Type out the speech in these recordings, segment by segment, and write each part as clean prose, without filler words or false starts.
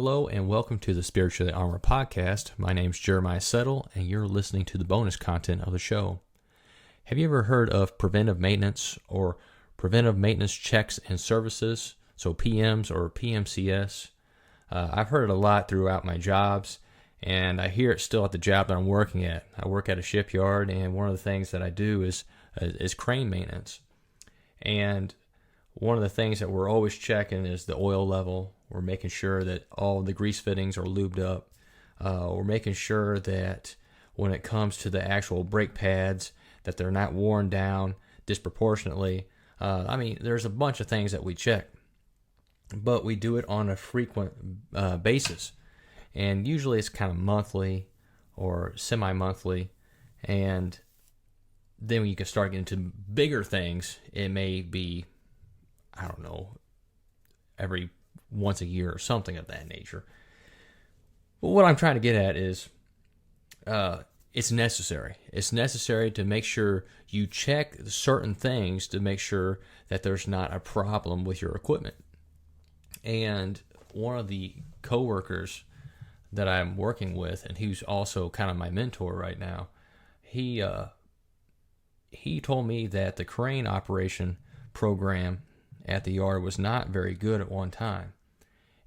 Hello and welcome to the Spiritually Armored Podcast. My name's Jeremiah Settle and you're listening to the bonus content of the show. Have you ever heard of preventive maintenance or preventive maintenance checks and services, so PMs or PMCS? I've heard it a lot throughout my jobs, and I hear it still at the job that I'm working at. I work at a shipyard, and one of the things that I do is crane maintenance. And one of the things that we're always checking is the oil level. We're making sure that all the grease fittings are lubed up. We're making sure that when it comes to the actual brake pads, that they're not worn down disproportionately. There's a bunch of things that we check, but we do it on a frequent basis. And usually it's kind of monthly or semi-monthly. And then when you can start getting to bigger things, it may be, every once a year or something of that nature. But what I'm trying to get at is it's necessary. It's necessary to make sure you check certain things to make sure that there's not a problem with your equipment. And one of the coworkers that I'm working with, and who's also kind of my mentor right now, he told me that the crane operation program at the yard was not very good at one time.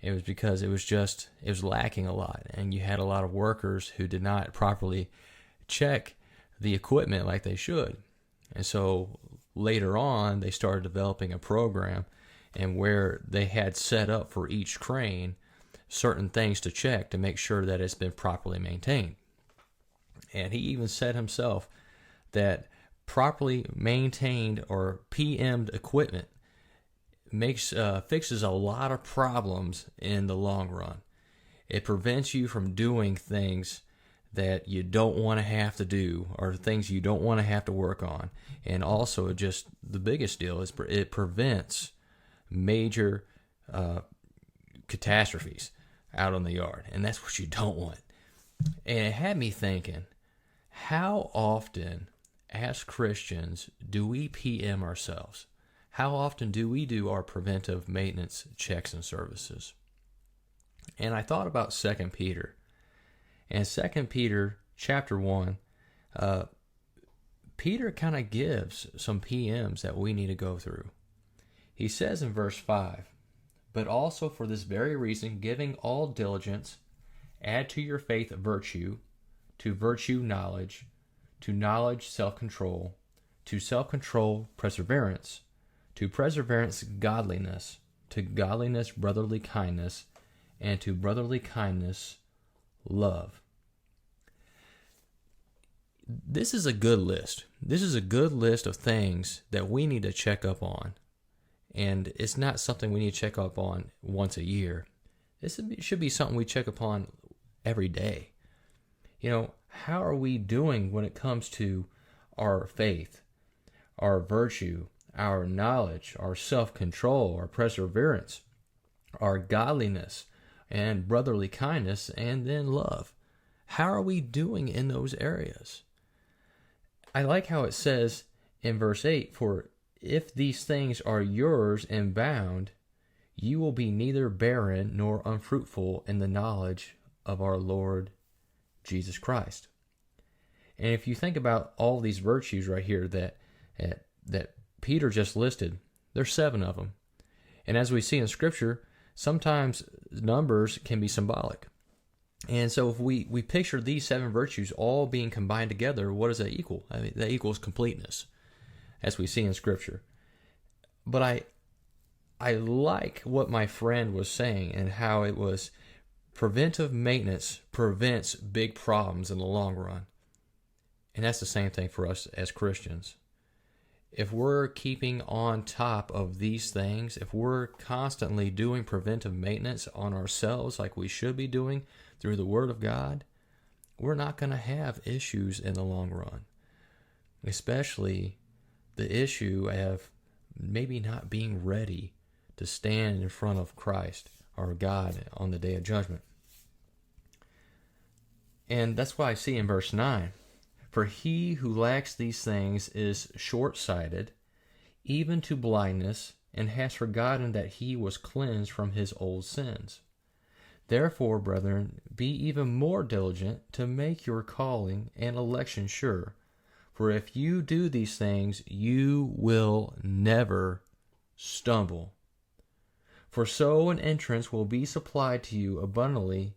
It was because it was lacking a lot, and you had a lot of workers who did not properly check the equipment like they should. And so later on, they started developing a program and where they had set up for each crane certain things to check to make sure that it's been properly maintained. And he even said himself that properly maintained or PM'd equipment fixes a lot of problems in the long run. It prevents you from doing things that you don't want to have to do or things you don't want to have to work on. And also, just the biggest deal is it prevents major catastrophes out on the yard, and that's what you don't want. And it had me thinking, how often as Christians do we PM ourselves? How often do we do our preventive maintenance checks and services? And I thought about 2 Peter. And 2 Peter chapter 1, Peter kind of gives some PMs that we need to go through. He says in verse 5, "But also for this very reason, giving all diligence, add to your faith virtue, to virtue knowledge, to knowledge self-control, to self-control perseverance, to perseverance godliness, to godliness brotherly kindness, and to brotherly kindness love." This is a good list. This is a good list of things that we need to check up on. And it's not something we need to check up on once a year. This should be something we check upon every day. How are we doing when it comes to our faith, our virtue, our knowledge, our self-control, our perseverance, our godliness, and brotherly kindness, and then love? How are we doing in those areas? I like how it says in verse 8, "For if these things are yours and bound, you will be neither barren nor unfruitful in the knowledge of our Lord Jesus Christ." And if you think about all these virtues right here that Peter just listed, there's 7 of them. And as we see in Scripture, sometimes numbers can be symbolic. And so if we picture these 7 virtues all being combined together, what does that equal? That equals completeness, as we see in Scripture. But I like what my friend was saying and how it was preventive maintenance prevents big problems in the long run. And that's the same thing for us as Christians. If we're keeping on top of these things, if we're constantly doing preventive maintenance on ourselves like we should be doing through the Word of God, we're not going to have issues in the long run. Especially the issue of maybe not being ready to stand in front of Christ or God on the day of judgment. And that's why I see in verse 9, "For he who lacks these things is short-sighted, even to blindness, and has forgotten that he was cleansed from his old sins. Therefore, brethren, be even more diligent to make your calling and election sure. For if you do these things, you will never stumble. For so an entrance will be supplied to you abundantly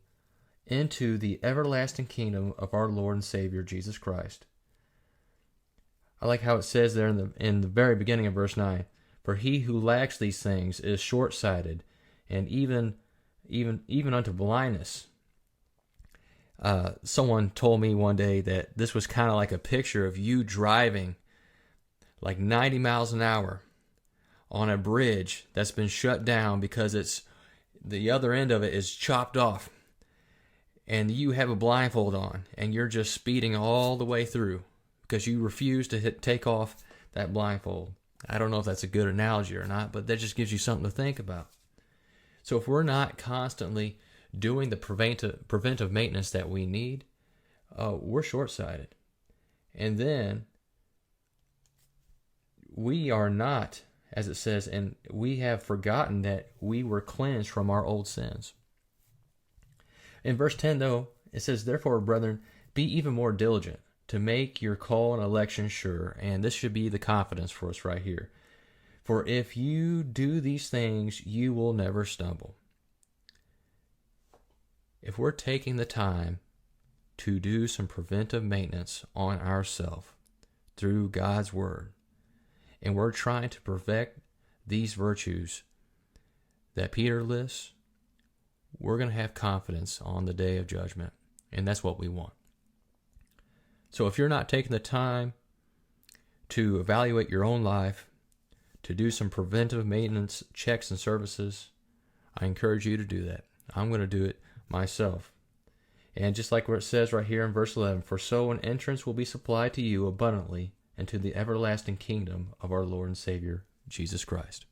into the everlasting kingdom of our Lord and Savior Jesus Christ. I like how it says there in the very beginning of verse 9, for he who lacks these things is short-sighted, and even unto blindness. Someone told me one day that this was kind of like a picture of you driving like 90 miles an hour on a bridge that's been shut down because the other end of it is chopped off, and you have a blindfold on, and you're just speeding all the way through because you refuse to take off that blindfold. I don't know if that's a good analogy or not, but that just gives you something to think about. So if we're not constantly doing the preventive maintenance that we need, we're short-sighted. And then we are not, as it says, and we have forgotten that we were cleansed from our old sins. In verse 10, though, it says, therefore, brethren, be even more diligent to make your call and election sure. And this should be the confidence for us right here. For if you do these things, you will never stumble. If we're taking the time to do some preventive maintenance on ourselves through God's Word, and we're trying to perfect these virtues that Peter lists, we're going to have confidence on the day of judgment, and that's what we want. So if you're not taking the time to evaluate your own life, to do some preventive maintenance checks and services, I encourage you to do that. I'm going to do it myself. And just like where it says right here in verse 11, for so an entrance will be supplied to you abundantly into the everlasting kingdom of our Lord and Savior, Jesus Christ.